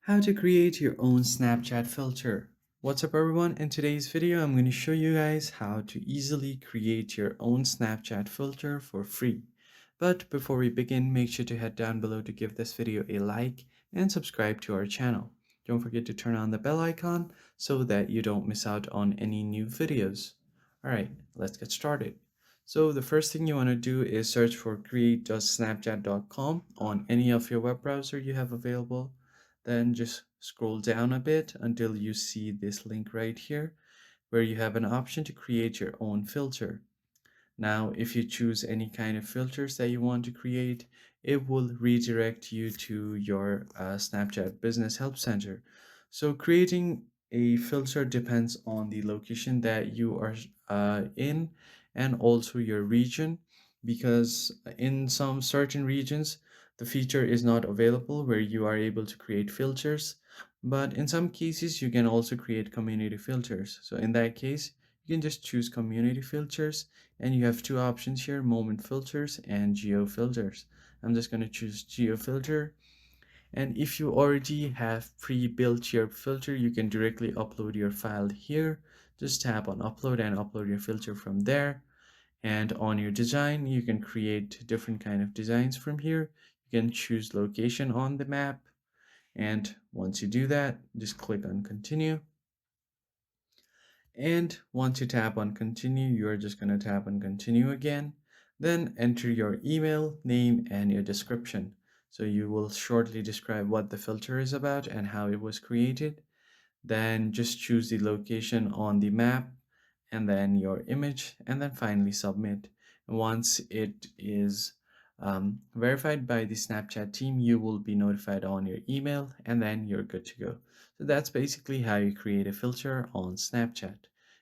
How to create your own Snapchat filter. What's up everyone? In today's video, I'm going to show you guys how to easily create your own Snapchat filter for free. But before we begin, make sure to head down below to give this video a like and subscribe to our channel. Don't forget to turn on the bell icon so that you don't miss out on any new videos. Alright, let's get started. So the first thing you want to do is search for create.snapchat.com on any of your web browser you have available. Then just scroll down a bit until you see this link right here where you have an option to create your own filter. Now, if you choose any kind of filters that you want to create, it will redirect you to your Snapchat Business Help Center. So creating a filter depends on the location that you are in and also your region, because in some certain regions, the feature is not available where you are able to create filters. But in some cases, you can also create community filters. So in that case, you can just choose community filters, and you have two options here: moment filters and geo filters. I'm just going to choose geo filter. And if you already have pre-built your filter, you can directly upload your file here. Just tap on upload and upload your filter from there. And on your design, you can create different kind of designs from here. You can choose location on the map, and once you do that, just click on continue. And once you tap on continue, you're just going to tap on continue again. Then enter your email, name, and your description. So you will shortly describe what the filter is about and how it was created. Then just choose the location on the map and then your image, and then finally submit. Once it is verified by the Snapchat team, you will be notified on your email, and then you're good to go. So that's basically how you create a filter on Snapchat.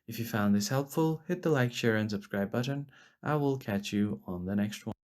If you found this helpful, hit the like, share, and subscribe button. I will catch you on the next one.